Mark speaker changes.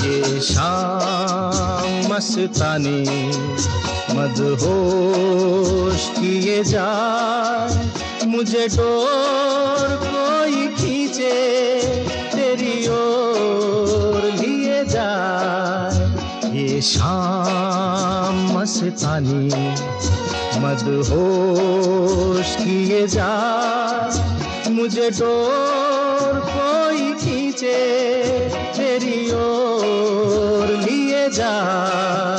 Speaker 1: ये शाम मस्तानी मदहोश किए जाए, मुझे डोर कोई खींचे तेरी ओर लिए जाए। ये शाम मस्तानी मदहोश किए जाए, मुझे डोर कोई खींचे तेरी ओर लिए जाए।